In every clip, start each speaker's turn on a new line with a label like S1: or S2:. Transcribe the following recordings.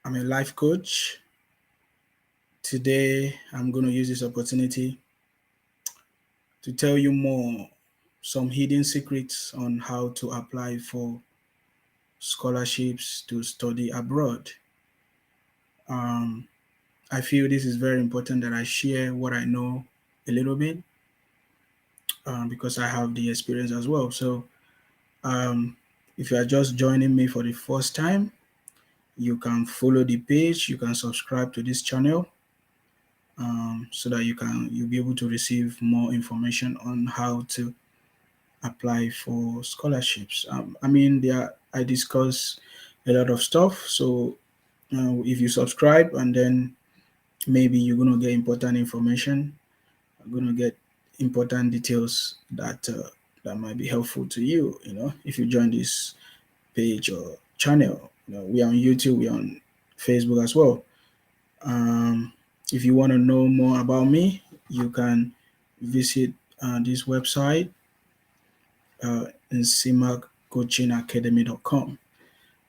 S1: I'm a life coach. Today, I'm going to use this opportunity to tell you more some hidden secrets on how to apply for scholarships to study abroad. Um, I feel this is very important that I share what I know a little bit because I have the experience as well. So, um, if you are just joining me for the first time, you can follow the page, you can subscribe to this channel so that you'll be able to receive more information on how to apply for scholarships. I discuss a lot of stuff. So if you subscribe, and then maybe you're gonna get important information, you're gonna get important details that might be helpful to you. If you join this page or channel, we're on YouTube, we're on Facebook as well. Um, if you want to know more about me, you can visit this website in cmaccoachingacademy.com.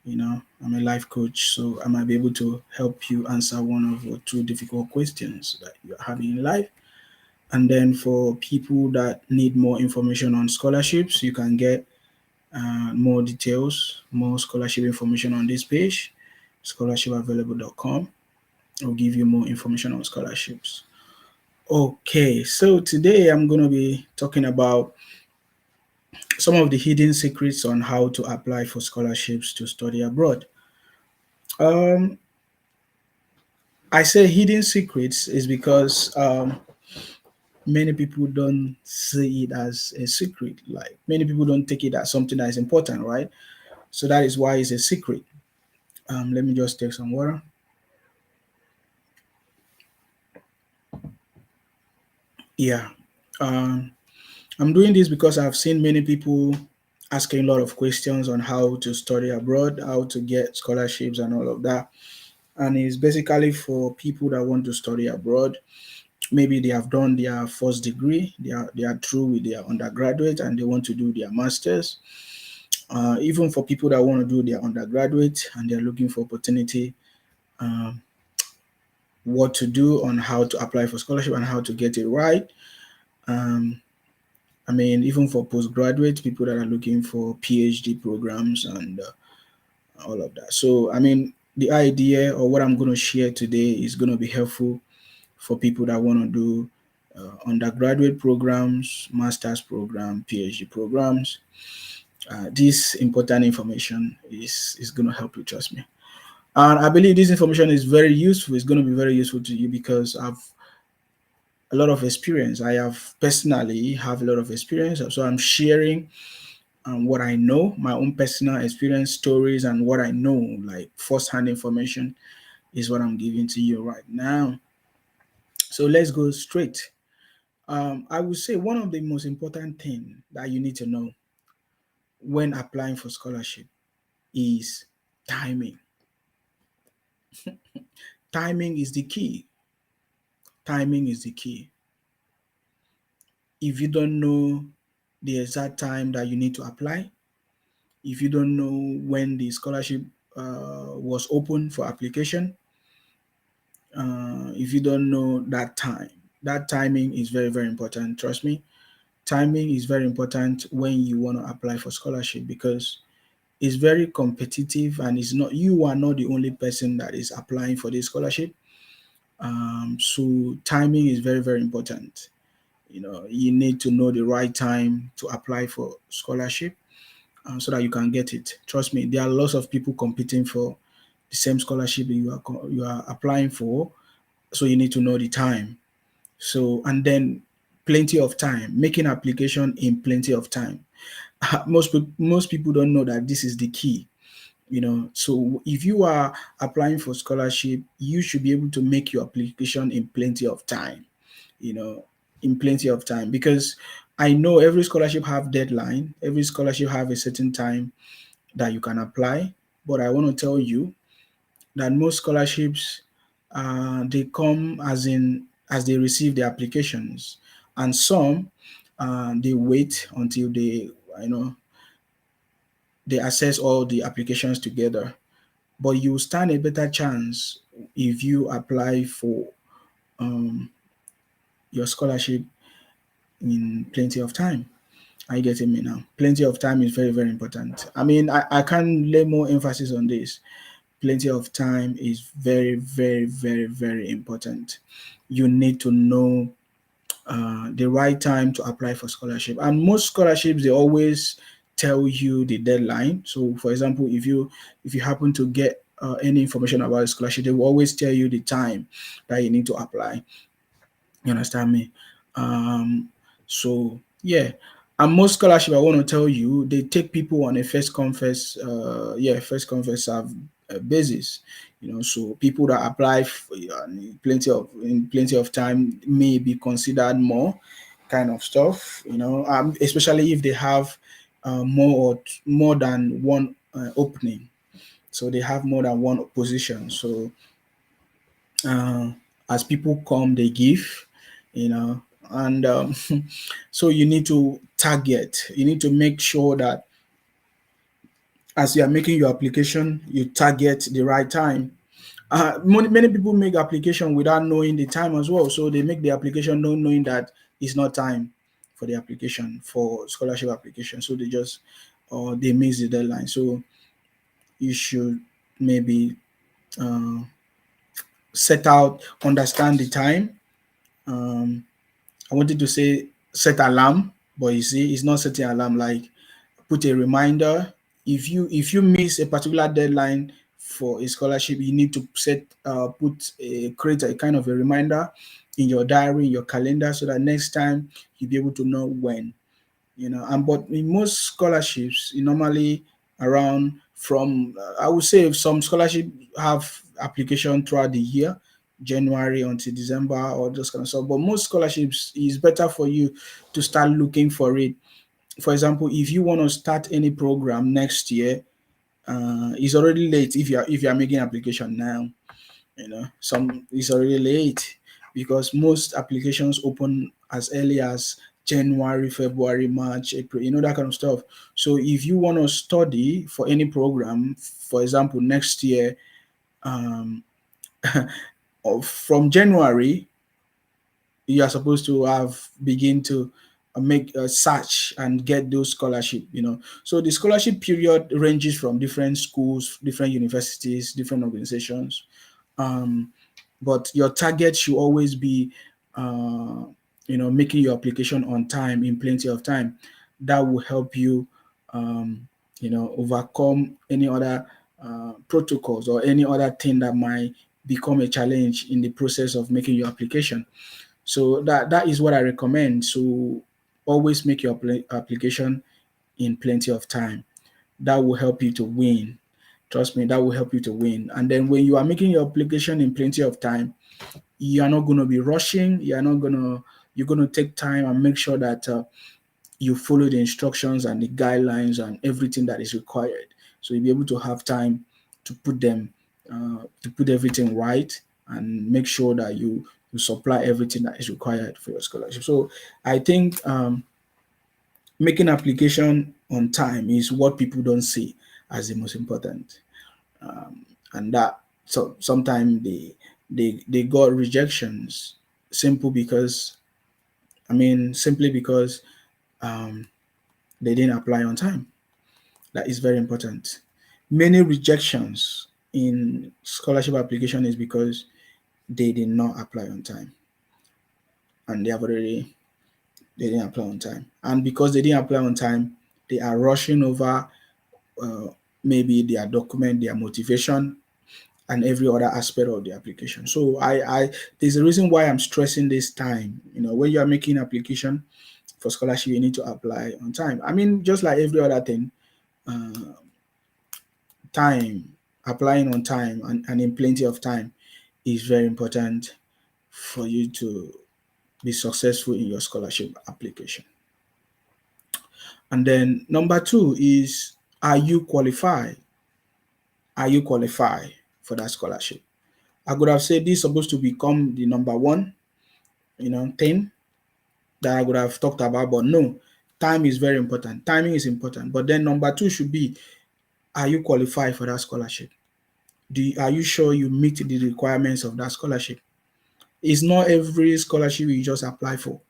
S1: I'm a life coach, so I might be able to help you answer one of or two difficult questions that you're having in life. And then for people that need more information on scholarships, you can get more details, more scholarship information on this page, scholarshipavailable.com. I'll give you more information on scholarships. Okay, so today I'm going to be talking about some of the hidden secrets on how to apply for scholarships to study abroad. Um, I say hidden secrets is because many people don't see it as a secret. Like many people don't take it as something that is important, right? So that is why it's a secret. Let me just take some water. Yeah. Um, I'm doing this because I've seen many people asking a lot of questions on how to study abroad, how to get scholarships, and all of that. And it's basically for people that want to study abroad. Maybe they have done their first degree, they are through with their undergraduate, and they want to do their masters. Even for people that want to do their undergraduate and they're looking for opportunity, um, what to do on how to apply for scholarship and how to get it right. Um, even for postgraduate people that are looking for PhD programs and all of that. So, the idea or what I'm going to share today is going to be helpful for people that want to do undergraduate programs, master's program, PhD programs. This important information is going to help you, trust me. And I believe this information is very useful. It's going to be very useful to you because I've a lot of experience. I have personally have a lot of experience. So I'm sharing what I know, my own personal experience, stories, and what I know, like first-hand information, is what I'm giving to you right now. So let's go straight. I would say one of the most important thing that you need to know when applying for scholarship is timing. Timing is the key. Timing is the key. If you don't know the exact time that you need to apply, if you don't know when the scholarship was open for application, if you don't know that timing is very, very important. Trust me, timing is very important when you want to apply for scholarship because it's very competitive and it's not you are not the only person that is applying for this scholarship. So timing is very, very important. You need to know the right time to apply for scholarship so that you can get it. Trust me, there are lots of people competing for the same scholarship you are applying for, so you need to know the time. So and then plenty of time, making application in plenty of time. Most people don't know that this is the key. So if you are applying for scholarship, you should be able to make your application in plenty of time. You know, in plenty of time because I know every scholarship have deadline. Every scholarship have a certain time that you can apply. But I want to tell you that most scholarships they come as they receive the applications, and some they wait until they assess all the applications together. but you stand a better chance if you apply for um, your scholarship in plenty of time. Are you getting me now? Plenty of time is very, very important. I mean, I can't lay more emphasis on this. Plenty of time is very, very, very, very important. You need to know the right time to apply for scholarship. And most scholarships, they always tell you the deadline. So, for example, if you happen to get any information about a scholarship, they will always tell you the time that you need to apply. You understand me? So yeah, and most scholarship I want to tell you, they take people on a first come first serve basis. So people that apply in plenty of time may be considered more kind of stuff. Especially if they have more than one opening. So they have more than one position. So uh, as people come, they give, and so you need to target. You need to make sure that as you are making your application, you target the right time. Many people make application without knowing the time as well. So they make the application not knowing that it's not time for the application for scholarship application. So they just or they miss the deadline. So you should maybe uh, understand the time. Um, I wanted to say set alarm, but you see, it's not setting alarm. Like put a reminder. If you miss a particular deadline for a scholarship, you need to create a kind of a reminder in your diary, in your calendar, so that next time you'll be able to know when. And but in most scholarships, normally around from I would say some scholarship have application throughout the year, January until December or those kind of stuff. But most scholarships is better for you to start looking for it. For example, if you want to start any program next year, it's already late if you are making application now. Some it's already late because most applications open as early as January, February, March, April, that kind of stuff. So if you want to study for any program, for example, next year, um, from January, you are supposed to have begin to make a search and get those scholarship. So the scholarship period ranges from different schools, different universities, different organizations. um, but your target should always be making your application on time in plenty of time. That will help you overcome any other protocols or any other thing that might become a challenge in the process of making your application. So that is what I recommend. So always make your application in plenty of time. That will help you to win. Trust me, that will help you to win. And then when you are making your application in plenty of time, you are not going to be rushing. You're going to take time and make sure that you follow the instructions and the guidelines and everything that is required. So you'll be able to have time to put everything right and make sure that you supply everything that is required for your scholarship. So I think making application on time is what people don't see as the most important. And that so sometimes they got rejections simply because um, they didn't apply on time. That is very important. Many rejections in scholarship application is because they did not apply on time and they didn't apply on time. And because they didn't apply on time, they are rushing over uh, maybe their document, their motivation, and every other aspect of the application. So I there's a reason why I'm stressing this time. When you are making application for scholarship, you need to apply on time. I mean, just like every other thing, uh, time applying on time and in plenty of time is very important for you to be successful in your scholarship application. And then number two is, are you qualified? Are you qualified for that scholarship? I could have said this is supposed to become the number one, thing that I would have talked about, but no, time is very important. Timing is important. But then number two should be, are you qualified for that scholarship? Are you sure you meet the requirements of that scholarship? It's not every scholarship you just apply for.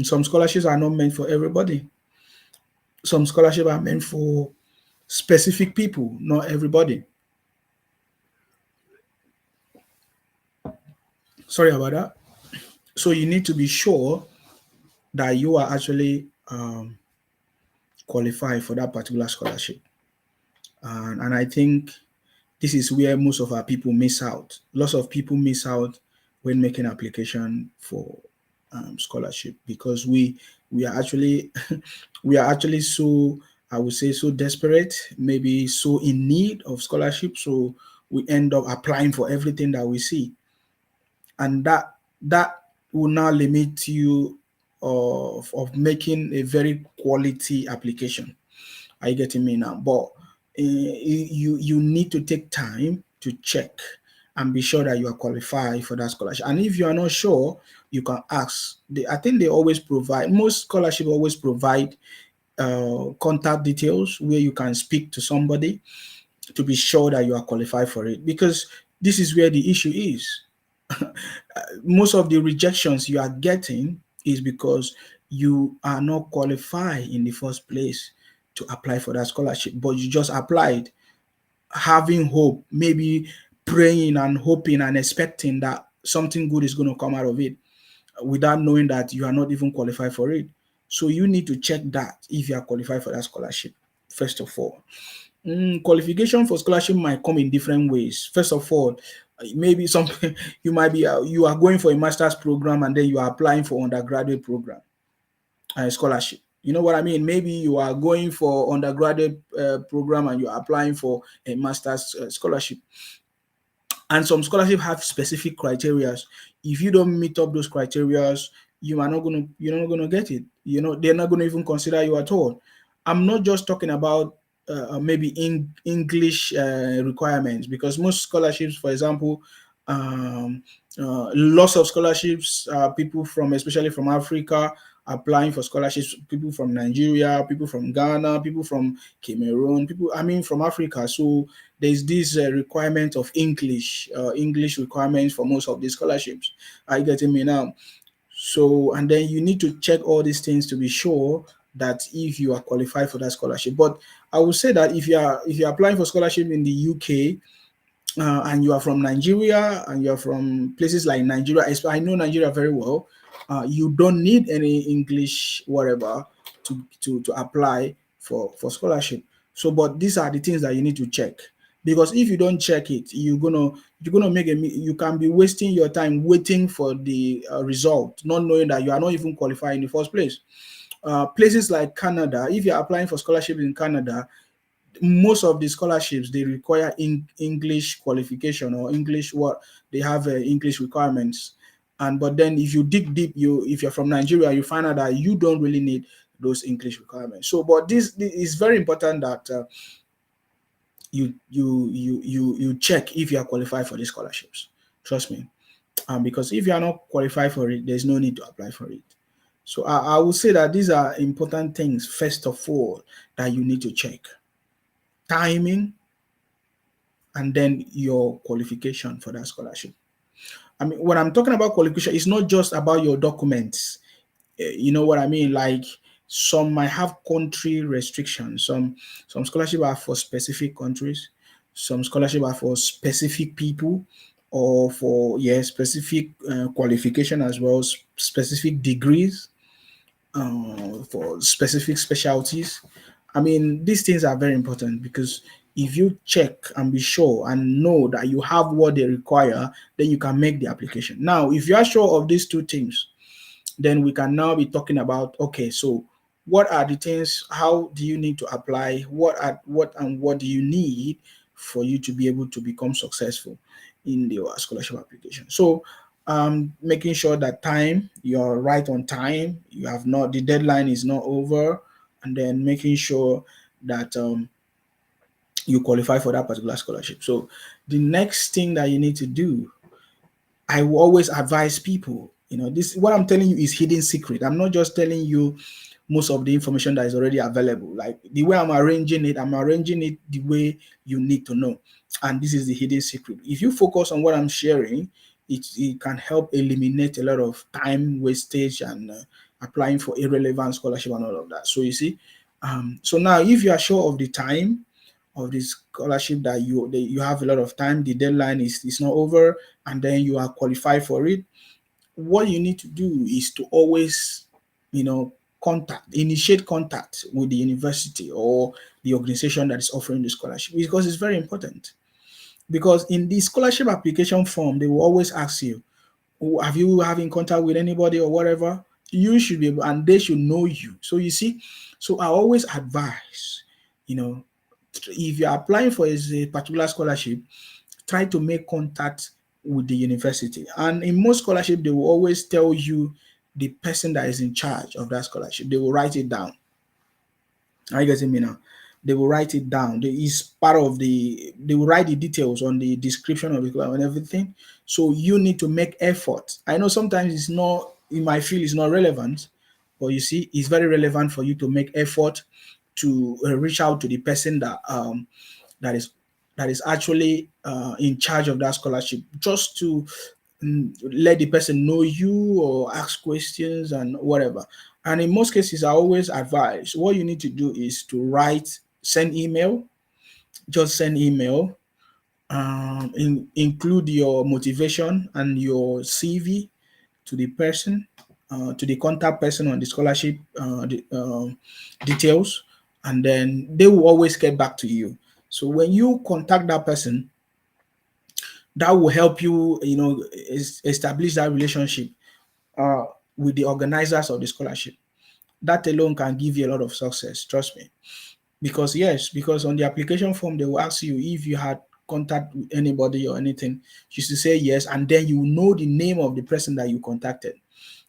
S1: Some scholarships are not meant for everybody. Some scholarships are meant for specific people, not everybody. Sorry about that. So you need to be sure that you are actually qualified for that particular scholarship. And I think this is where most of our people miss out. Lots of people miss out when making application for scholarship, because we are actually we are actually so, I would say, so desperate, maybe so in need of scholarship, so we end up applying for everything that we see, and that will now limit you of making a very quality application. Are you getting me now? But you need to take time to check and be sure that you are qualified for that scholarship. And if you are not sure, you can ask. I think they always provide, most scholarship always provide contact details where you can speak to somebody to be sure that you are qualified for it. Because this is where the issue is. Most of the rejections you are getting is because you are not qualified in the first place to apply for that scholarship, but you just applied having hope, maybe praying and hoping and expecting that something good is going to come out of it, without knowing that you are not even qualified for it. So you need to check that if you are qualified for that scholarship, first of all. Qualification for scholarship might come in different ways. First of all, maybe some you are going for a master's program and then you are applying for undergraduate program scholarship. You know what I mean? Maybe you are going for undergraduate program and you are applying for a master's scholarship. And some scholarship have specific criteria. If you don't meet up those criteria, you're not gonna get it. You know, they're not gonna even consider you at all. I'm not just talking about maybe in English requirements, because most scholarships, for example, um, lots of scholarships, people from, especially from Africa, applying for scholarships, people from Nigeria, people from Ghana, people from Cameroon, people, I mean, from Africa. So there's this requirement of English requirements for most of these scholarships. Are you getting me now? So, and then you need to check all these things to be sure that if you are qualified for that scholarship. But I would say that if you're applying for scholarship in the UK, and you are from Nigeria and you are from places like Nigeria, I know Nigeria very well. You don't need any English whatever to apply for scholarship. So, but these are the things that you need to check, because if you don't check it, you're gonna you can be wasting your time waiting for the result, not knowing that you are not even qualified in the first place. Places like Canada, if you're applying for scholarship in Canada, most of the scholarships they require English qualification or English, what they have English requirements. And but then if you dig deep, if you're from Nigeria, you find out that you don't really need those English requirements. So, but this is very important that you check if you are qualified for these scholarships. Trust me, because if you are not qualified for it, there's no need to apply for it. So I would say that these are important things, first of all, that you need to check: timing, and then your qualification for that scholarship. I mean, when I'm talking about qualification, it's not just about your documents. You know what I mean? Like, some might have country restrictions. Some scholarship are for specific countries. Some scholarship are for specific people, or for, yeah, specific qualification as well, specific degrees, for specific specialties. I mean, these things are very important, because if you check and be sure and know that you have what they require, then you can make the application. Now, if you are sure of these two things, then we can now be talking about, okay, so what are the things, how do you need to apply, what do you need for you to be able to become successful in your scholarship application. So making sure that you're right on time, you have not, the deadline is not over, and then making sure that you qualify for that particular scholarship. So the next thing that you need to do, I will always advise people, this, what I'm telling you is hidden secret. I'm not just telling you most of the information that is already available. Like the way I'm arranging it the way you need to know. And this is the hidden secret. If you focus on what I'm sharing, it can help eliminate a lot of time wastage and applying for irrelevant scholarship and all of that. So you see, so now if you are sure of the time of the scholarship that you have a lot of time, the deadline is not over, and then you are qualified for it, what you need to do is to always, initiate contact with the university or the organization that is offering the scholarship, because it's very important. Because in the scholarship application form, they will always ask you, have you having contact with anybody or whatever? You should be able, and they should know you. So you see, so I always advise, you know, if you're applying for a particular scholarship, try to make contact with the university. And in most scholarship, they will always tell you the person that is in charge of that scholarship. They will write it down. Are you getting me now? They will write it down. It's part of they will write the details on the description of the class and everything. So you need to make effort. I know sometimes it's not, you might feel it's not relevant, but you see, it's very relevant for you to make effort to reach out to the person that is that is actually in charge of that scholarship, just to let the person know you or ask questions and whatever. And in most cases, I always advise what you need to do is to send email, just send email, include your motivation and your CV to the person, to the contact person on the scholarship details, and then they will always get back to you. So when you contact that person, that will help you, establish that relationship uh, with the organizers of the scholarship. That alone can give you a lot of success. Trust me. Because on the application form, they will ask you if you had contact with anybody or anything. You should say yes, and then you know the name of the person that you contacted.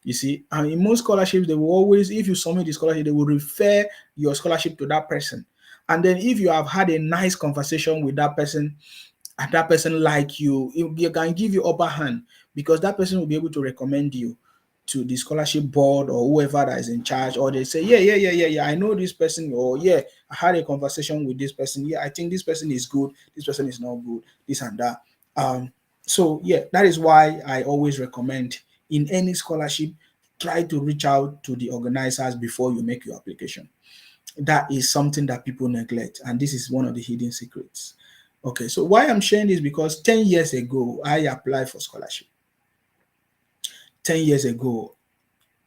S1: You see, and in most scholarships, they will always, if you submit the scholarship, they will refer your scholarship to that person. And then if you have had a nice conversation with that person, and that person like you can give you upper hand, because that person will be able to recommend you to the scholarship board or whoever that is in charge, or they say, yeah, I know this person, or yeah, I had a conversation with this person. Yeah, I think this person is good, this person is not good, this and that. So yeah, that is why I always recommend in any scholarship, try to reach out to the organizers before you make your application. That is something that people neglect, and this is one of the hidden secrets. Okay, so why I'm sharing this, because 10 years ago I applied for scholarship. 10 years ago,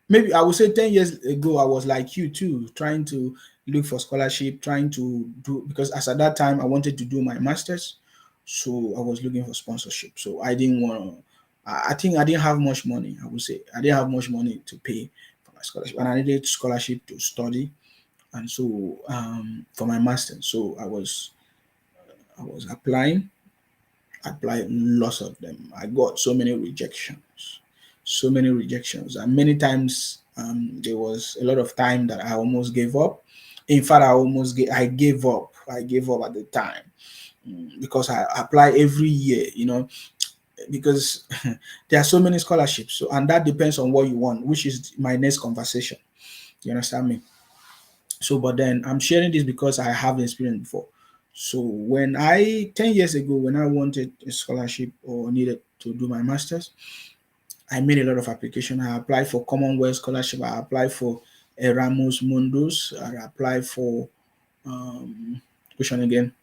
S1: maybe I would say 10 years ago, I was like you too, trying to look for scholarship, trying to do, because as at that time I wanted to do my masters, so I was looking for sponsorship. So I didn't want to, I think I didn't have much money. I would say I didn't have much money to pay for my scholarship, and I needed scholarship to study, and so for my masters. So I was applied lots of them. I got so many rejections, and many times there was a lot of time that I almost gave up. In fact, I gave up. I gave up at the time, because I apply every year. Because there are so many scholarships. So, and that depends on what you want, which is my next conversation. You understand me? So, but then I'm sharing this because I have the experience before. So when 10 years ago, when I wanted a scholarship or needed to do my master's, I made a lot of application. I applied for Commonwealth scholarship. I applied for Erasmus Mundus. I applied for which one again?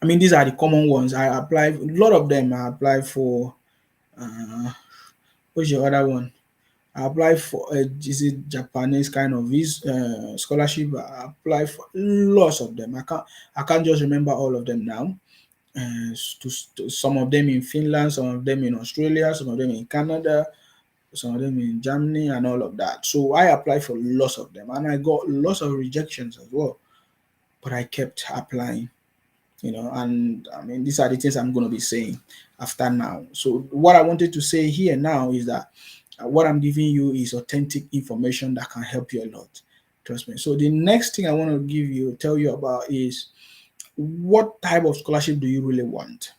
S1: I mean, these are the common ones. I applied a lot of them. I applied for uh, what's your other one? I applied for is it Japanese kind of scholarship. I applied for lots of them. I can't just remember all of them now. Some of them in Finland, some of them in Australia, some of them in Canada, some of them in Germany, and all of that. So I applied for lots of them, and I got lots of rejections as well. But I kept applying, and I mean, these are the things I'm going to be saying after now. So what I wanted to say here now is that what I'm giving you is authentic information that can help you a lot. Trust me. So the next thing I want to tell you about is, what type of scholarship do you really want?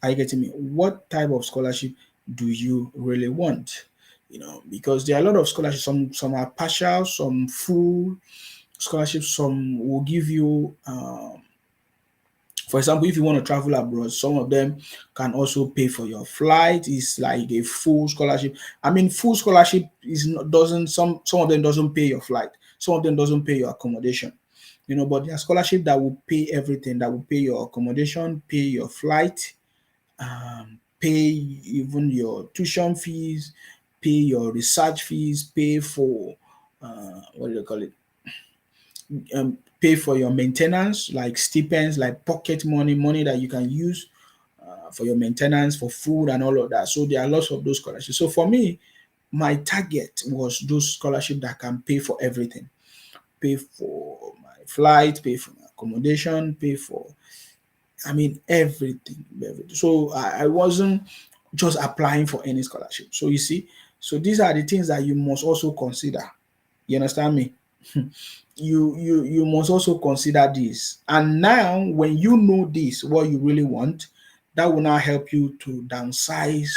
S1: Are you getting me? What type of scholarship do you really want? because there are a lot of scholarships. Some are partial, some full scholarships. Some will give you, for example, if you want to travel abroad, some of them can also pay for your flight. It's like a full scholarship. I mean, full scholarship is not, doesn't some of them doesn't pay your flight. Some of them doesn't pay your accommodation. But there are scholarship that will pay everything. That will pay your accommodation, pay your flight, pay even your tuition fees, pay your research fees, pay for what do you call it? Pay for your maintenance, like stipends, like pocket money that you can use for your maintenance, for food, and all of that. So there are lots of those scholarships. So for me, my target was those scholarships that can pay for everything, pay for my flight, pay for my accommodation, pay for, I mean, everything. So I wasn't just applying for any scholarship. So you see, so these are the things that you must also consider. You understand me? You must also consider this. And now, when you know this, what you really want, that will now help you to downsize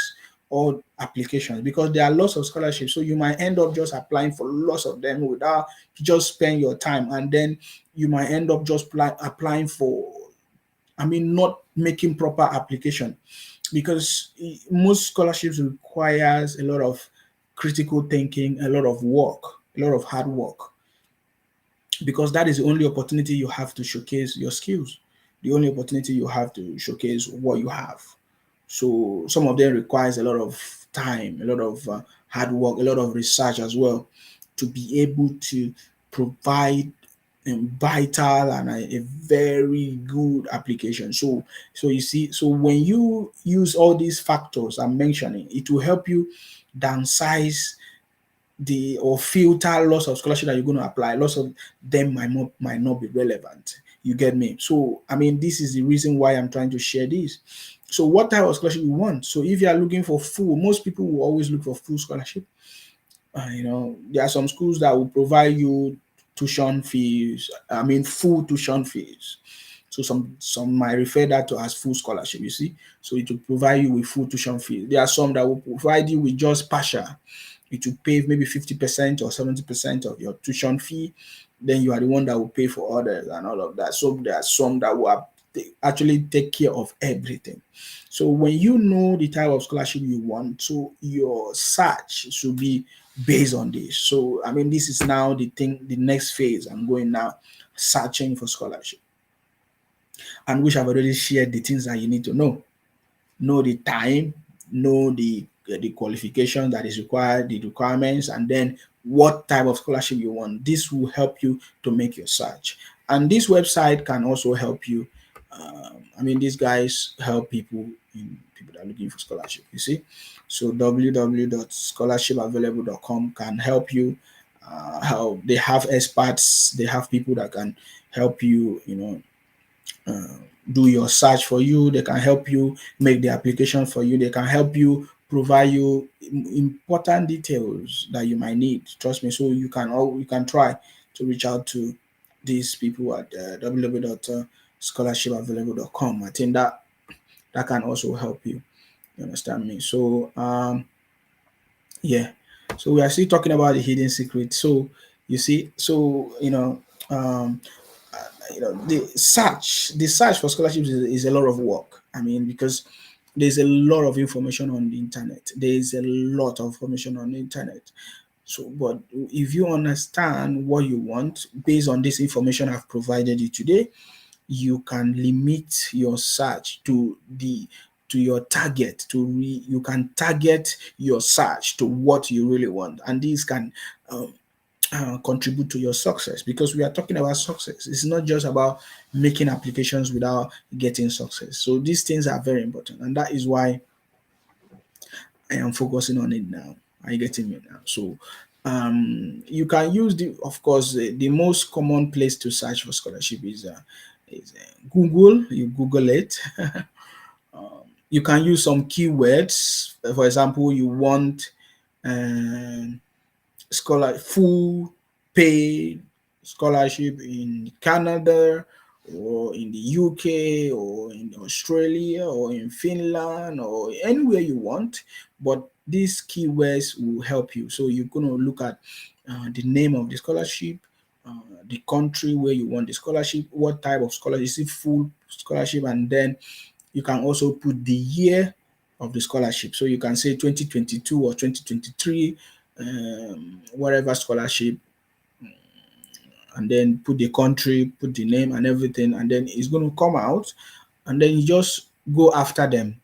S1: all applications, because there are lots of scholarships. So you might end up just applying for lots of them without just spend your time, and then you might end up just applying for, I mean, not making proper application, because most scholarships requires a lot of critical thinking, a lot of work, a lot of hard work, because that is the only opportunity you have to showcase your skills, the only opportunity you have to showcase what you have. So some of them requires a lot of time, a lot of hard work, a lot of research as well, to be able to provide vital and a very good application. So you see, so when you use all these factors I'm mentioning, it will help you downsize the or filter lots of scholarship that you're going to apply. Lots of them might not be relevant. You get me? So I mean, this is the reason why I'm trying to share this. So what type of scholarship you want? So if you are looking for full, most people will always look for full scholarship. There are some schools that will provide you tuition fees. I mean, full tuition fees. So some might refer that to as full scholarship. You see, so it will provide you with full tuition fees. There are some that will provide you with just partial. It will pay maybe 50% or 70% of your tuition fee. Then you are the one that will pay for others and all of that. So there are some that will actually take care of everything. So when you know the type of scholarship you want, so your search should be based on this. So I mean, this is now the next phase I'm going now, searching for scholarship, and which I've already shared the things that you need to know the time, know the qualification that is required, the requirements, and then what type of scholarship you want. This will help you to make your search. And this website can also help you. I mean, these guys help people that are looking for scholarship. You see, so www.scholarshipavailable.com can help you. How they have experts, they have people that can help you. Uh, do your search for you. They can help you make the application for you. They can help you provide you important details that you might need. Trust me. So you can try to reach out to these people at www.scholarshipavailable.com. I think that can also help you. You understand me? So yeah. So we are still talking about the hidden secret. So you see, so the search for scholarships is a lot of work. I mean, because there's a lot of information on the internet. There's a lot of information on the internet. So, but if you understand what you want based on this information I've provided you today, you can limit your search to your target. You can target your search to what you really want, and this can contribute to your success, because we are talking about success. It's not just about making applications without getting success. So these things are very important, and that is why I am focusing on it now. Are you getting me now? So you can use of course, the most common place to search for scholarship is Google. You Google it. You can use some keywords. For example, you want um, full paid scholarship in Canada or in the UK or in Australia or in Finland or anywhere you want, but these keywords will help you. So you're going to look at the name of the scholarship, the country where you want the scholarship, what type of scholarship, is it full scholarship, and then you can also put the year of the scholarship. So you can say 2022 or 2023, whatever scholarship, and then put the country, put the name and everything, and then it's going to come out, and then you just go after them.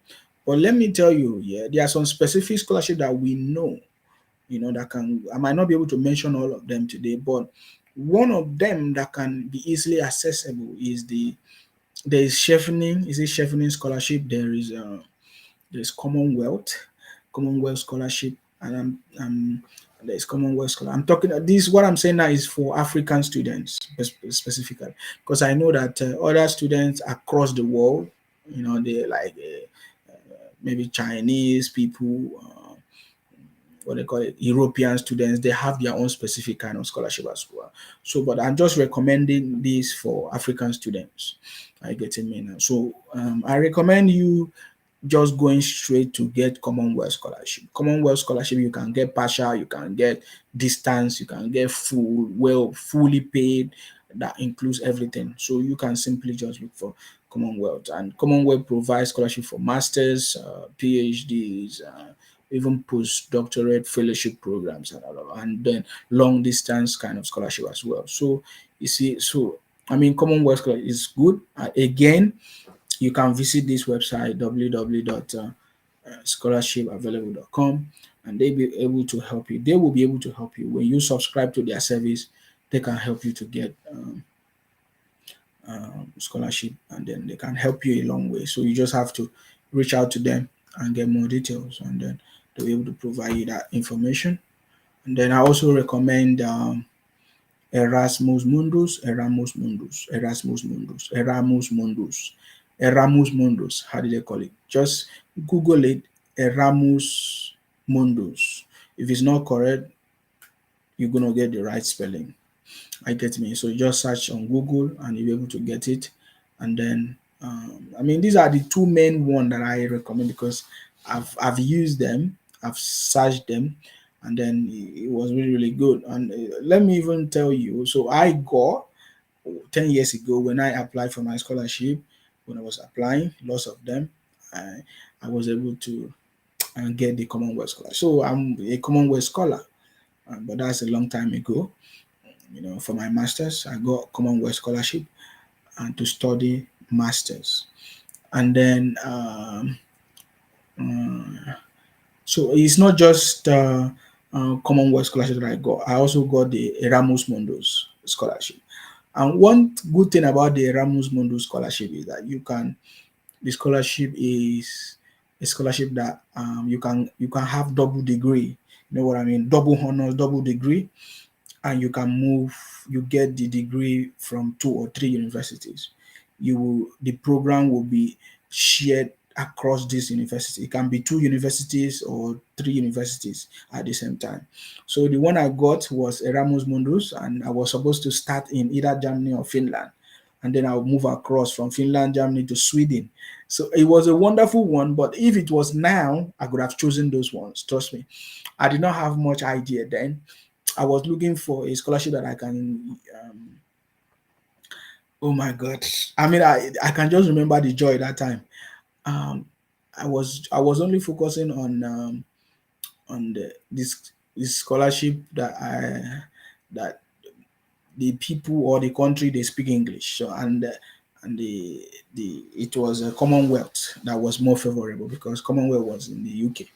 S1: But let me tell you, yeah, there are some specific scholarship that we know, that can, I might not be able to mention all of them today, but one of them that can be easily accessible is there is Chevening, is it Chevening scholarship? There's Commonwealth scholarship, and there's Commonwealth scholarship. I'm talking this. What I'm saying now is for African students specifically, because I know that other students across the world, they like maybe Chinese people, what they call it, European students, they have their own specific kind of scholarship as well. So, but I'm just recommending this for African students. I get it, man. So, I recommend you just going straight to get Commonwealth scholarship. Commonwealth scholarship, you can get partial, you can get distance, you can get fully paid. That includes everything. So you can simply just look for Commonwealth, and Commonwealth provides scholarship for masters, PhDs, even postdoctorate fellowship programs, and then long distance kind of scholarship as well. So you see, so I mean, Commonwealth scholarship is good. Again, you can visit this website www.scholarshipavailable.com, and they be able to help you. They will be able to help you when you subscribe to their service. They can help you to get scholarship, and then they can help you a long way. So you just have to reach out to them and get more details, and then they'll be able to provide you that information. And then I also recommend Erasmus Mundus, Erasmus Mundus, Erasmus Mundus, Erasmus Mundus, Erasmus Mundus. How do they call it? Just Google it, Erasmus Mundus. If it's not correct, you're gonna get the right spelling. I get me. So just search on Google and you'll be able to get it. And then, I mean, these are the two main ones that I recommend because I've used them, I've searched them, and then it was really really good. And let me even tell you. So I got 10 years ago when I applied for my scholarship. When I was applying, lots of them, I I was able to get the Commonwealth scholarship. So I'm a Commonwealth scholar, but that's a long time ago. For my masters, I got Commonwealth scholarship and to study masters. And then, so it's not just Commonwealth scholarship that I got. I also got the Erasmus Mundus scholarship. And one good thing about the Erasmus Mundus scholarship is that the scholarship is a scholarship that you can have double degree. You know what I mean? Double honors, double degree, and you get the degree from 2 or 3 universities. The program will be shared across this university. It can be 2 universities or 3 universities at the same time. So the one I got was Erasmus Mundus, and I was supposed to start in either Germany or Finland, and then I'll move across from Finland, Germany to Sweden. So it was a wonderful one, but if it was now, I could have chosen those ones. Trust me. I did not have much idea then. I was looking for a scholarship that I can. Oh my God! I mean, I can just remember the joy that time. Um, I was only focusing on this scholarship that the people or the country they speak English. So and the it was a Commonwealth that was more favorable because Commonwealth was in the UK.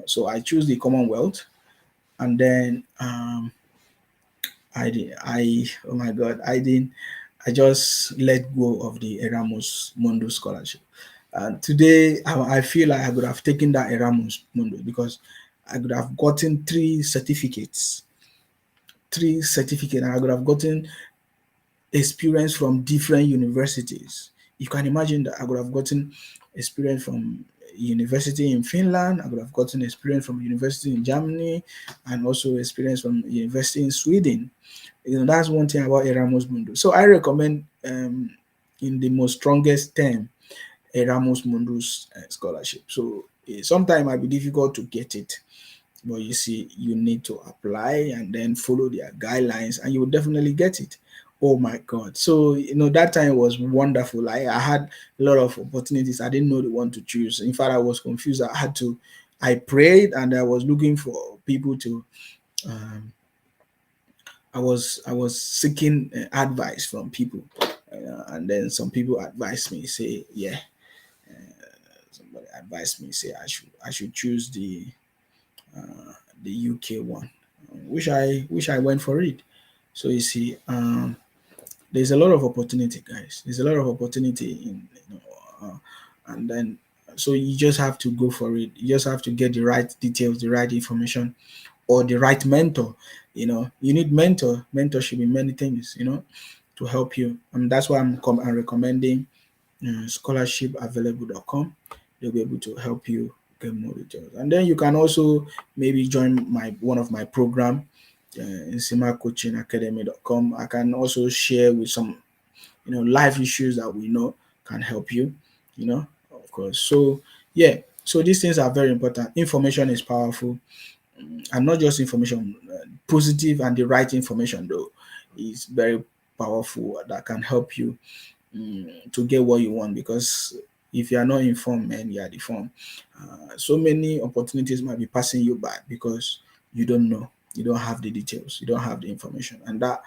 S1: So I choose the Commonwealth, and then oh my God, I just let go of the Erasmus Mundus scholarship. Today, I feel like I could have taken that Erasmus Mundus because I could have gotten three certificates, and I could have gotten experience from different universities. You can imagine that I could have gotten experience from university in Finland, I could have gotten experience from university in Germany, and also experience from university in Sweden. That's one thing about Erasmus Mundus. So I recommend, in the most strongest term, Erasmus Mundus scholarship. So Sometimes it might be difficult to get it, but you see, you need to apply and then follow their guidelines, and you will definitely get it. Oh my God. So, that time was wonderful. I had a lot of opportunities. I didn't know the one to choose. In fact, I was confused. I prayed and I was looking for people to, um, I was seeking advice from people. And then some people advised me, say, yeah, somebody advised me, say I should choose the UK one, which I went for it. So you see, there's a lot of opportunity, guys. There's a lot of opportunity and then so you just have to go for it. You just have to get the right details, the right information, or the right mentor. You need mentorship in many things, to help you. And that's why I'm recommending scholarshipavailable.com. They'll be able to help you get more details. And then you can also maybe join one of my program, insimacoachingacademy.com. I can also share with some life issues that we know can help you, of course. So yeah, so these things are very important. Information is powerful, and not just information, positive and the right information though is very powerful, that can help you to get what you want. Because if you are not informed, man, you are deformed. So many opportunities might be passing you by because you don't know, you don't have the details, you don't have the information, and that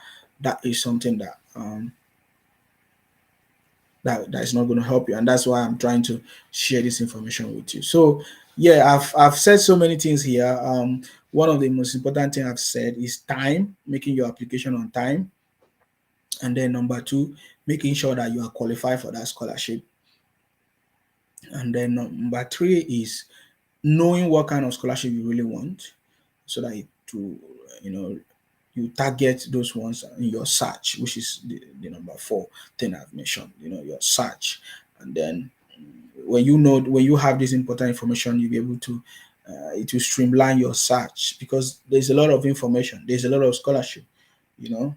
S1: is something that is not going to help you. And that's why I'm trying to share this information with you. So yeah, I've said so many things here. One of the most important thing I've said is time, making your application on time. And then number two, making sure that you are qualified for that scholarship. And then number three is knowing what kind of scholarship you really want, so that you know you target those ones in your search, which is the number four thing I've mentioned. Your search. And then when you have this important information, you'll be able to it will streamline your search, because there's a lot of information, there's a lot of scholarship,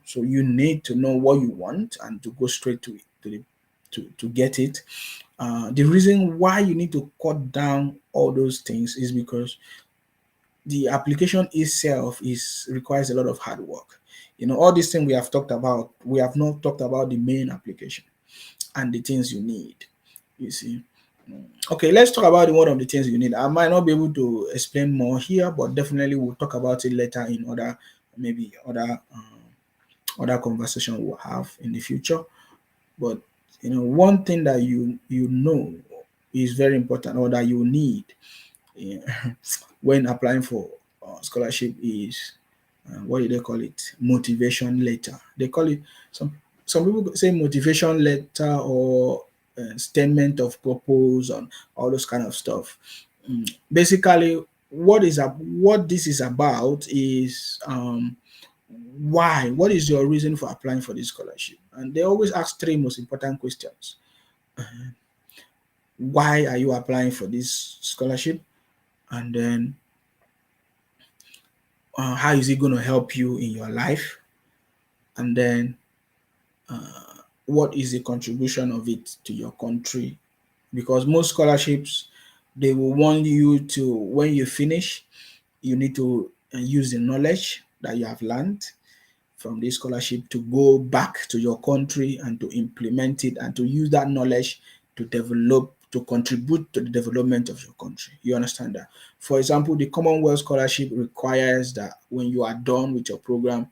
S1: so you need to know what you want and to go straight to it, to get it. The reason why you need to cut down all those things is because the application itself is requires a lot of hard work. All these things we have talked about, we have not talked about the main application and the things you need. You see. Okay, let's talk about one of the things you need. I might not be able to explain more here, but definitely we'll talk about it later in other conversation we'll have in the future. But one thing that you is very important, or that you need, yeah, when applying for scholarship is what do they call it? Motivation letter. They call it some people say motivation letter, or statement of purpose, and all those kind of stuff. Basically, what this is about is why. What is your reason for applying for this scholarship? And they always ask three most important questions. Why are you applying for this scholarship? And then how is it going to help you in your life? And then what is the contribution of it to your country? Because most scholarships, they will want you to, when you finish, you need to use the knowledge that you have learned from this scholarship to go back to your country and to implement it, and to use that knowledge to contribute to the development of your country. You understand that? For example, the Commonwealth Scholarship requires that when you are done with your program,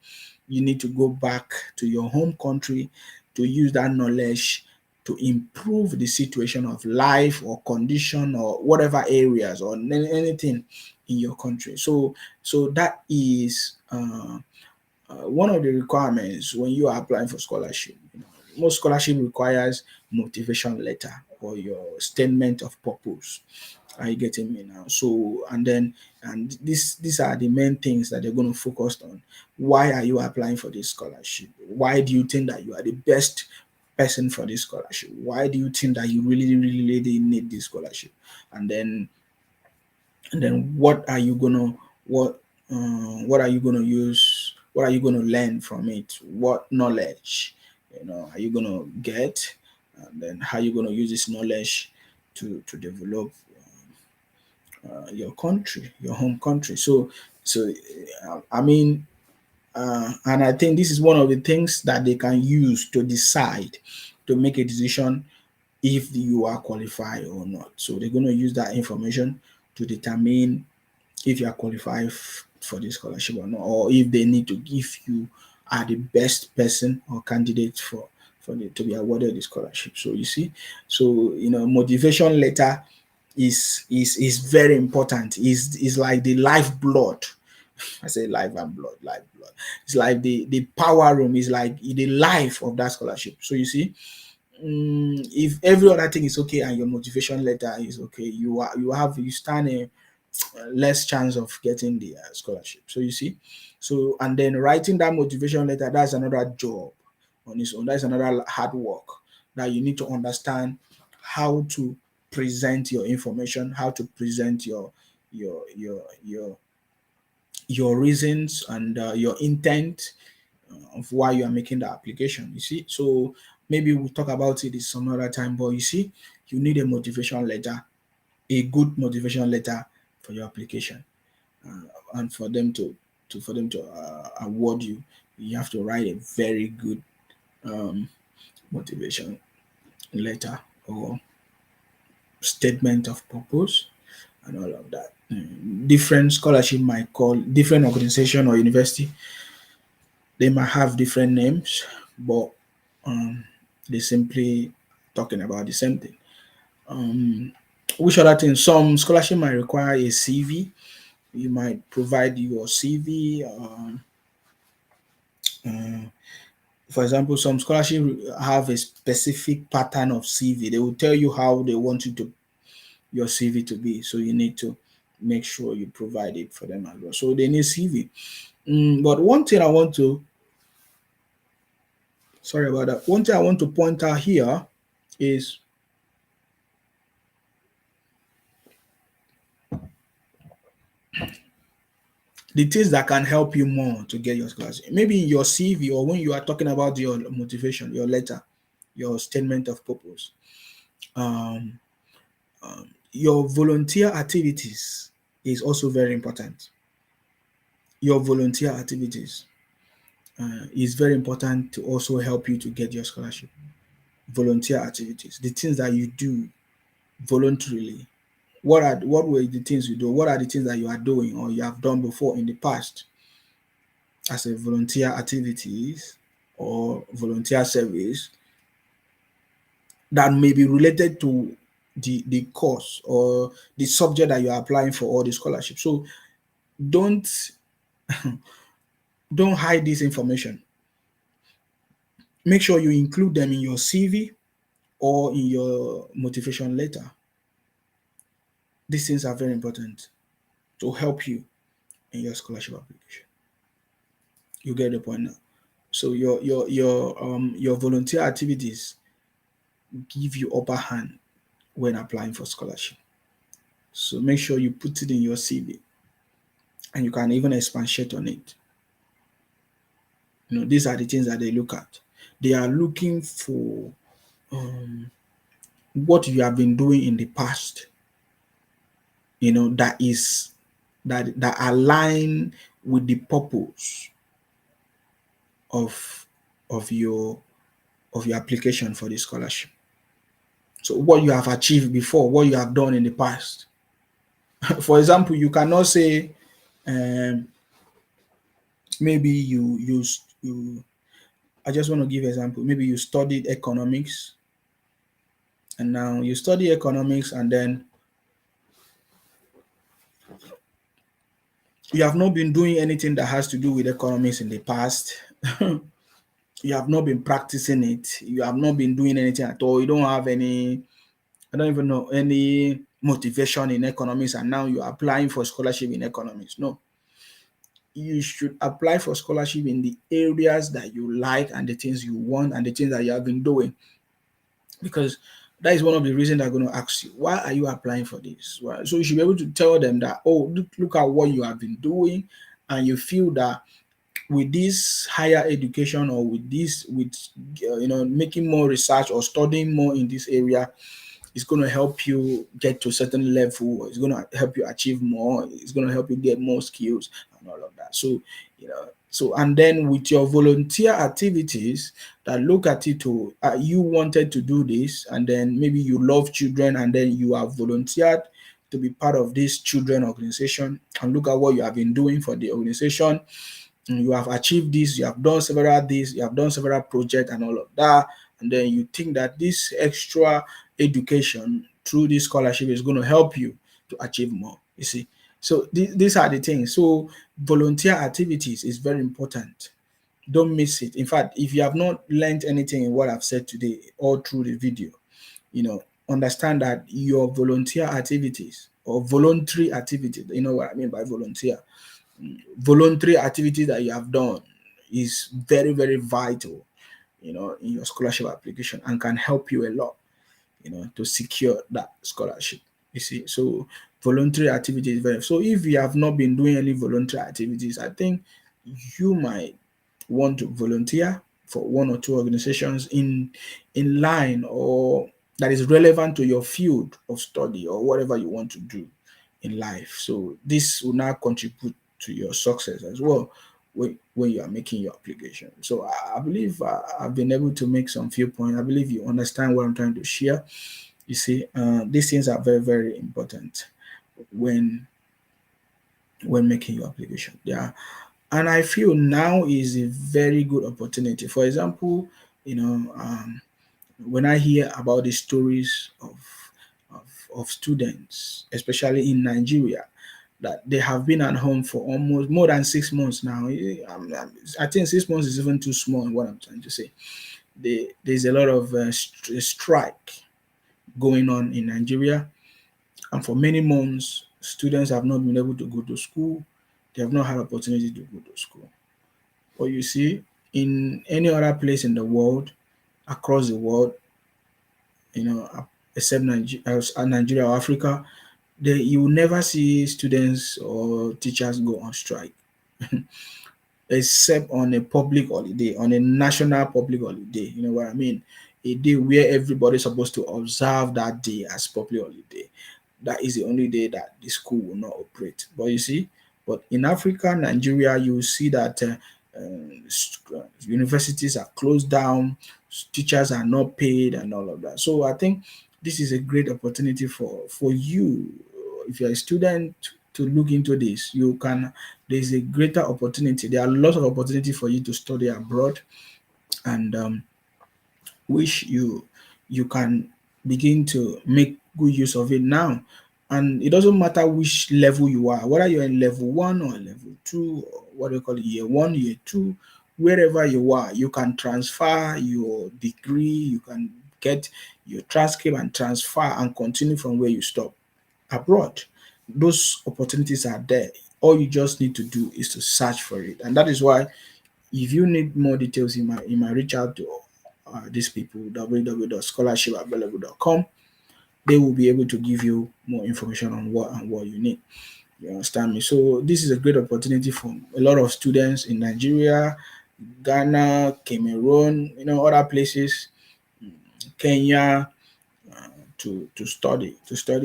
S1: you need to go back to your home country to use that knowledge to improve the situation of life or condition or whatever areas or anything in your country. So that is one of the requirements when you are applying for scholarship. Most scholarship requires motivation letter or your statement of purpose. Are you getting me now? So these are the main things that they're going to focus on. Why are you applying for this scholarship? Why do you think that you are the best person for this scholarship? Why do you think that you really, really, really need this scholarship? And then what are you gonna what are you gonna use? What are you gonna learn from it? What knowledge are you gonna get? And then how are you gonna use this knowledge to develop your country, your home country. So I mean, and I think this is one of the things that they can use to decide, to make a decision if you are qualified or not. So they're going to use that information to determine if you are qualified for the scholarship or not, or if they need to, if you are the best person or candidate to be awarded the scholarship. So you see, so motivation letter is very important. Is like the lifeblood. I say life and blood, lifeblood. It's like the power room. Is like the life of that scholarship. So you see, if every other thing is okay and your motivation letter is okay, you stand a less chance of getting the scholarship. So you see, so and then writing that motivation letter, that's another job on its own. That's another hard work that you need to understand how to present your information, how to present your your your your reasons and your intent of why you are making the application. You see, so maybe we'll talk about it some other time. But you see, you need a motivation letter, a good motivation letter for your application, and for them to award you, you have to write a very good um, motivation letter or statement of purpose and all of that. Different scholarship might call different organization or university. They might have different names, but um, they simply talking about the same thing. Um, which other thing? Some scholarship might require a CV. You might provide your CV. Uh, for example, some scholarship have a specific pattern of CV. They will tell you how they want your CV to be. So you need to make sure you provide it for them as well. So they need CV. But one thing I want to sorry about that. One thing I want to point out here is the things that can help you more to get your scholarship. Maybe in your CV or when you are talking about your motivation, your letter, your statement of purpose, um, your volunteer activities is also very important. Your volunteer activities is very important to also help you to get your scholarship. Volunteer activities, the things that you do voluntarily. What were the things you do? What are the things that you are doing or you have done before in the past as a volunteer activities or volunteer service that may be related to the course or the subject that you are applying for or the scholarship. So don't don't hide this information. Make sure you include them in your CV or in your motivation letter. These things are very important to help you in your scholarship application. You get the point now. So your volunteer activities give you upper hand when applying for scholarship. So make sure you put it in your CV and you can even expatiate on it. These are the things that they look at. They are looking for what you have been doing in the past, that is that align with the purpose of of your of your application for the scholarship. So what you have achieved before, what you have done in the past. For example, you cannot say um, maybe you. I just want to give example. Maybe you studied economics, and now you study economics, and then you have not been doing anything that has to do with economics in the past. You have not been practicing it. You have not been doing anything at all. You don't have any, I don't even know, any motivation in economics, and now you're applying for scholarship in economics. No, you should apply for scholarship in the areas that you like and the things you want and the things that you have been doing, because that is one of the reasons they're going to ask you, why are you applying for this? Why? So you should be able to tell them that, oh, look at what you have been doing, and you feel that with this higher education or with making more research or studying more in this area it's going to help you get to a certain level, or it's going to help you achieve more, it's going to help you get more skills and all of that. So, so and then with your volunteer activities, that look at it to you wanted to do this, and then maybe you love children, and then you have volunteered to be part of this children organization, and look at what you have been doing for the organization. You have achieved this, you have done several this, you have done several projects and all of that, and then you think that this extra education through this scholarship is going to help you to achieve more. You see, so these are the things. So volunteer activities is very important. Don't miss it. In fact, if you have not learned anything in what I've said today all through the video, understand that your volunteer activities or voluntary activities, you know what I mean by volunteer, voluntary activities that you have done is very, very vital, in your scholarship application, and can help you a lot, to secure that scholarship. You see, so voluntary activity is very. So if you have not been doing any voluntary activities, I think you might want to volunteer for one or two organizations in line, or that is relevant to your field of study or whatever you want to do in life. So this will now contribute to your success as well when you are making your application. So I believe I've been able to make some few points. I believe you understand what I'm trying to share. You see, these things are very, very important when making your application. Yeah, and I feel now is a very good opportunity. For example, when I hear about the stories of students, especially in Nigeria, that they have been at home for almost more than 6 months now. I think 6 months is even too small. What I'm trying to say, there's a lot of strike going on in Nigeria, and for many months, students have not been able to go to school. They have not had opportunity to go to school. But you see, in any other place in the world, across the world, except Nigeria or Africa, you will never see students or teachers go on strike, except on a public holiday, on a national public holiday. You know what I mean? A day where everybody's supposed to observe that day as public holiday. That is the only day that the school will not operate. But you see, but in Africa, Nigeria, you will see that universities are closed down, teachers are not paid, and all of that. So I think this is a great opportunity for you, if you're a student, to look into this. There's a greater opportunity. There are lots of opportunity for you to study abroad, and which you can begin to make good use of it now. And it doesn't matter which level you are, whether you're in level 1 or level 2, or what do you call it, year 1, year 2, wherever you are, you can transfer your degree, you can get your transcript and transfer and continue from where you stop abroad. Those opportunities are there. All you just need to do is to search for it. And that is why, if you need more details, you might reach out to these people, www.scholarshipavailable.com. They will be able to give you more information on what you need. You understand me? So this is a great opportunity for a lot of students in Nigeria, Ghana, Cameroon, other places, Kenya, to study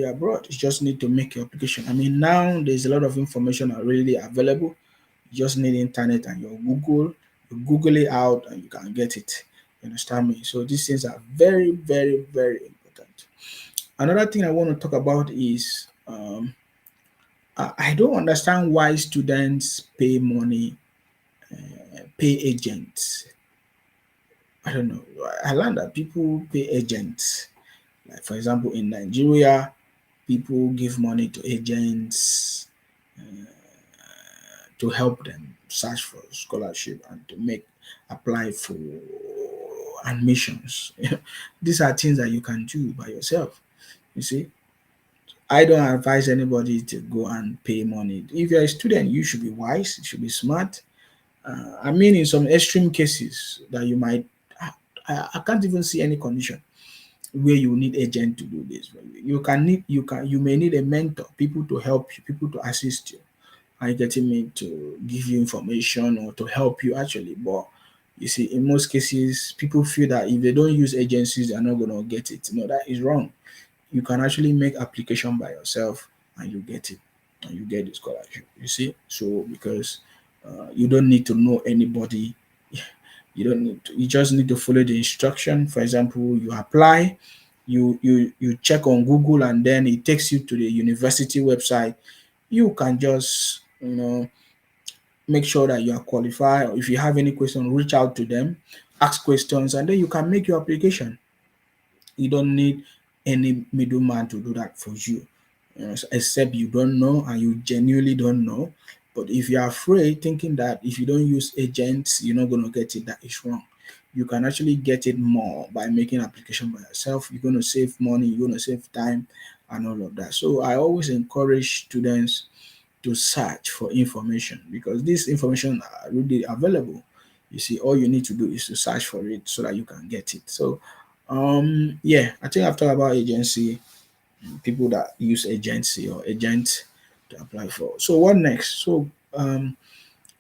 S1: abroad. You just need to make your application. I mean, now there's a lot of information already available. You just need internet and your you Google it out and you can get it. You understand me? So these things are very, very, very important. Another thing I want to talk about is I don't understand why students pay money, pay agents. I don't know. I learned that people pay agents. Like, for example, in Nigeria, people give money to agents to help them search for scholarship and to apply for admissions. These are things that you can do by yourself. You see, I don't advise anybody to go and pay money. If you're a student, you should be wise, you should be smart. I mean, in some extreme cases that you might, I can't even see any condition where you need agent to do this. You may need a mentor, people to help you, people to assist you. Are you getting me, to give you information or to help you actually? But you see, in most cases, people feel that if they don't use agencies, they're not gonna get it. No, that is wrong. you can actually make application by yourself and you get it, and you get the scholarship. You see, so because you don't need to know anybody. You don't need to, you just need to follow the instruction. For example, you apply, you check on Google, and then it takes you to the university website. You can just make sure that you are qualified, or if you have any question, reach out to them, ask questions, and then you can make your application. You don't need any middleman to do that for you, except you don't know and you genuinely don't know. But if you're afraid, thinking that if you don't use agents, you're not going to get it, that is wrong. You can actually get it more by making application by yourself. You're going to save money, you're going to save time, and all of that. So I always encourage students to search for information, because this information are really available. You see, all you need to do is to search for it so that you can get it. So yeah, I think I've talked about agency, people that use agency or agent to apply for. So what next? So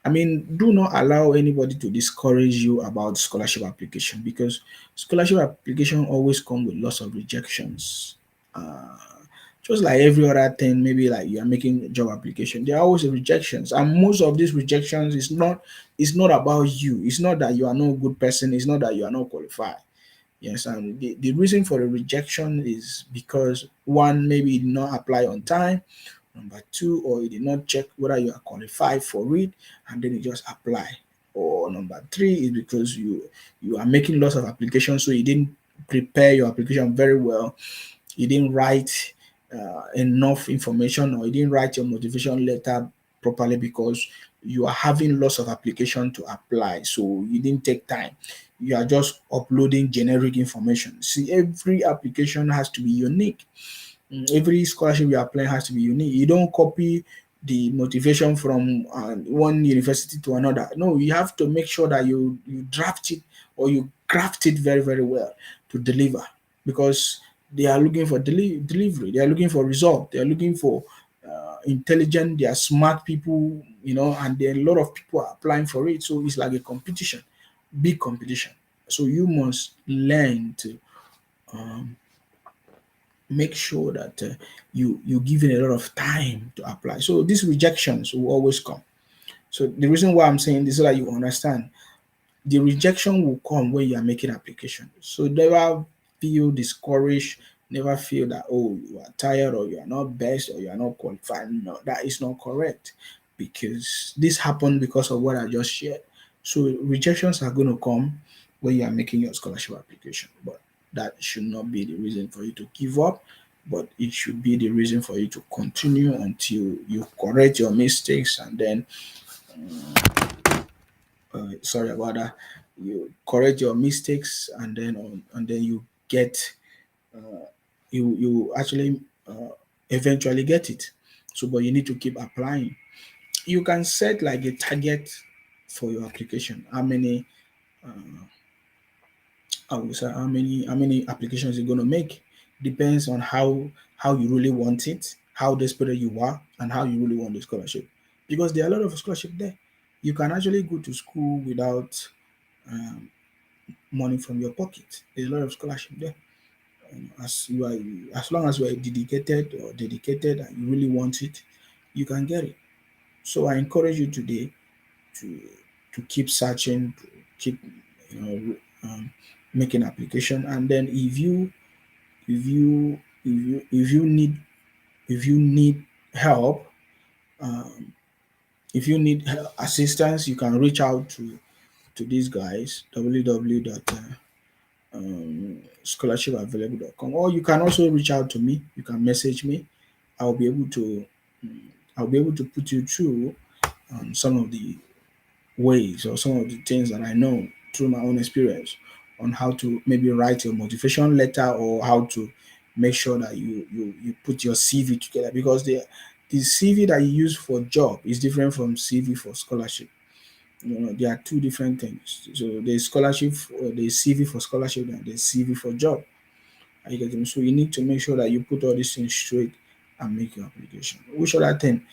S1: I mean, do not allow anybody to discourage you about scholarship application, because scholarship application always come with lots of rejections. Uh, just like every other thing, maybe like you are making a job application, there are always rejections, and most of these rejections is not about you. It's not that you are not a good person. It's not that you are not qualified. Yes, and the reason for the rejection is because one, maybe you did not apply on time. Number two, or you did not check whether you are qualified for it, and then you just apply. Or number three is because you are making lots of applications, so you didn't prepare your application very well. You didn't write enough information, or you didn't write your motivation letter properly, because you are having lots of application to apply, so you didn't take time. You are just uploading generic information. See, every application has to be unique. Every scholarship you apply has to be unique. You don't copy the motivation from one university to another. No, you have to make sure that you draft it, or you craft it very, very well to deliver, because they are looking for delivery. They are looking for result. They are looking for intelligent. They are smart people, and there are a lot of people are applying for it. So it's like a competition, big competition. So you must learn to um, make sure that you give it a lot of time to apply. So these rejections will always come. So the reason why I'm saying this is so that you understand the rejection will come when you are making application. So never feel discouraged, never feel that you are tired, or you are not best, or you are not qualified. No, that is not correct, because this happened because of what I just shared. So rejections are going to come when you are making your scholarship application, but that should not be the reason for you to give up, but it should be the reason for you to continue until you correct your mistakes, and then sorry about that, you correct your mistakes, and then you get you actually eventually get it. So but you need to keep applying. You can set like a target for your application. How many I would say how many applications you're going to make depends on how you really want it, how desperate you are, and how you really want the scholarship. Because there are a lot of scholarship there. You can actually go to school without um, money from your pocket. There's a lot of scholarship there. As you are, as long as you are dedicated and you really want it, you can get it. So I encourage you today to keep searching, to keep you know making application, and then if you need help, um, if you need assistance, you can reach out to these guys, scholarshipavailable.com, or you can also reach out to me. You can message me. I'll be able to I'll be able to put you through some of the ways, or some of the things that I know through my own experience, on how to maybe write your motivation letter, or how to make sure that you put your CV together, because the CV that you use for job is different from CV for scholarship. There are two different things. So there's scholarship, there's CV for scholarship, and there's CV for job. Are you getting me? So you need to make sure that you put all these things straight and make your application. Which other thing?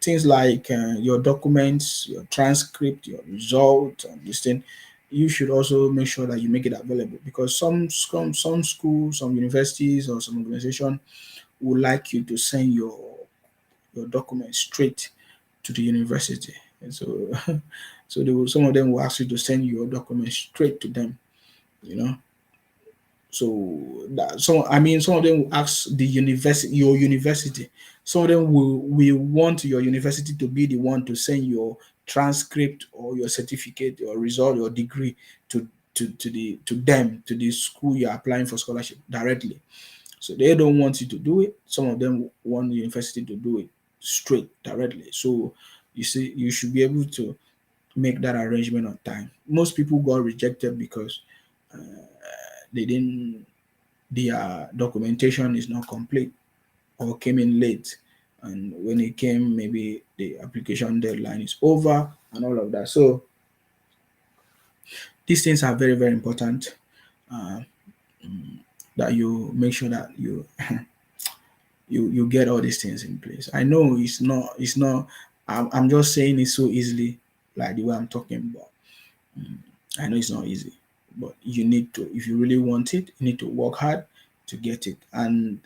S1: Things like your documents, your transcript, your result, and this thing. you should also make sure that you make it available, because some schools, some universities, or some organization would like you to send your documents straight to the university. And so so some of them will ask you to send your documents straight to them, you know. So that some of them will ask the university, your university. Some of them will want your university to be the one to send your transcript or your certificate or result or degree to to them, to the school you're applying for scholarship directly. So they don't want you to do it. Some of them want the university to do it straight directly. So you see, you should be able to make that arrangement on time. Most people got rejected because they didn't their documentation is not complete or came in late. And when it came, maybe the application deadline is over and all of that. So these things are very, very important, uh, that you make sure that you get all these things in place. I know it's not I'm just saying it so easily, like the way I'm talking about. I know it's not easy, but you need to, if you really want it, you need to work hard to get it, and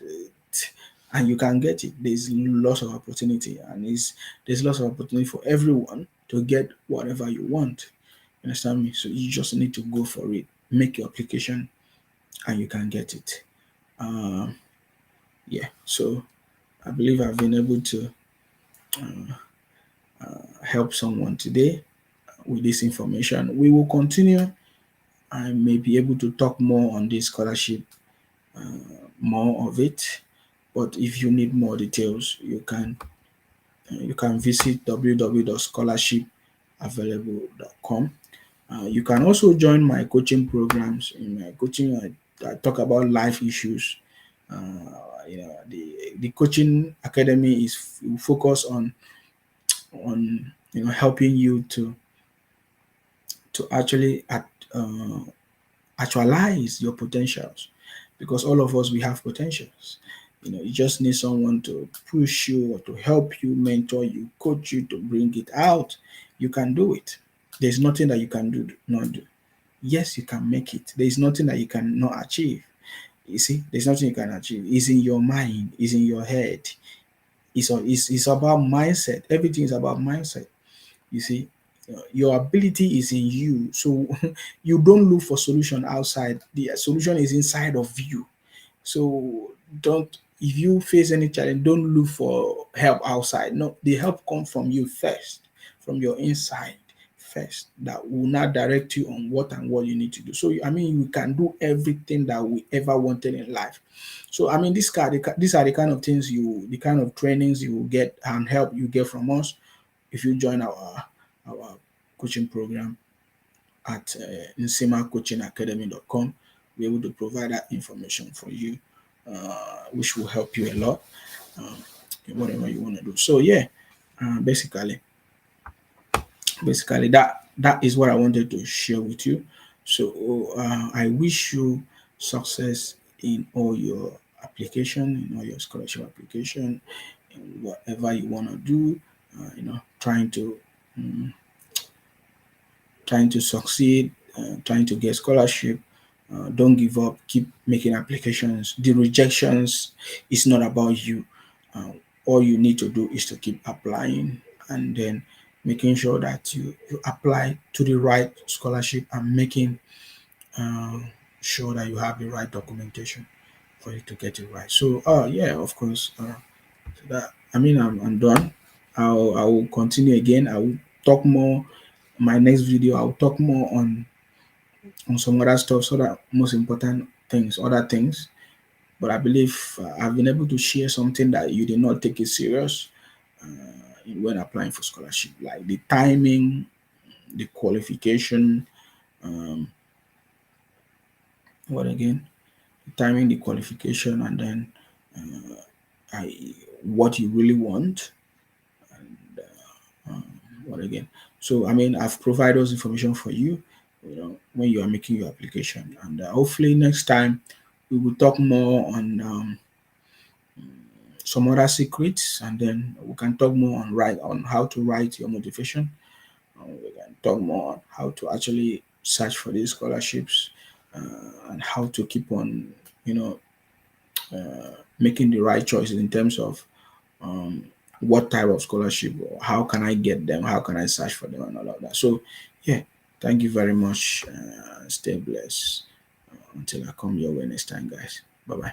S1: you can get it. There's lots of opportunity, and there's lots of opportunity for everyone to get whatever you want. You understand me? So you just need to go for it, make your application, and you can get it. Um, yeah. So I believe I've been able to help someone today with this information. We will continue. I may be able to talk more on this scholarship, more of it. But if you need more details, you can visit www.scholarshipavailable.com. You can also join my coaching programs. In my coaching, I talk about life issues. The coaching academy is focused on helping you to actually actualize your potentials, because all of us, we have potentials. You just need someone to push you or to help you, mentor you, coach you to bring it out. You can do it. There's nothing that you can do not do. Yes, you can make it. There's nothing that you cannot achieve. You see, there's nothing you can achieve. It's in your mind, it's in your head. It's about mindset. Everything is about mindset. You see, your ability is in you. So you don't look for solution outside. The solution is inside of you. So don't, if you face any challenge, don't look for help outside. No, the help come from you first, from your inside first. That will not direct you on what you need to do. So I mean, you can do everything that we ever wanted in life. So I mean, these are the kind of things the kind of trainings you will get and help you get from us if you join our coaching program at nsimacoachingacademy.com. We're able to provide that information for you, which will help you a lot, um, in whatever you want to do. So yeah, basically, that is what I wanted to share with you. So I wish you success in all your application, in all your scholarship application, in whatever you want to do. Trying to trying to succeed, trying to get scholarship. Don't give up. Keep making applications. The rejections is not about you. All you need to do is to keep applying, and then making sure that you apply to the right scholarship, and making uh, sure that you have the right documentation for you to get it right. So, yeah, of course. So that, I mean, I'm done. I will continue again. I will talk more. My next video, I'll talk more on some other stuff, so that most important things, other things. But I believe I've been able to share something that you did not take it serious when applying for scholarship, like the timing, the qualification, um, what again? The timing, the qualification, and then what you really want, and what again. So I mean, I've provided those information for you, when you are making your application, and hopefully next time we will talk more on some other secrets, and then we can talk more on how to write your motivation. We can talk more on how to actually search for these scholarships, and how to keep on, making the right choices in terms of what type of scholarship, or how can I get them, how can I search for them, and all of that. So, yeah, thank you very much. Stay blessed. Until I come your way next time, guys. Bye bye.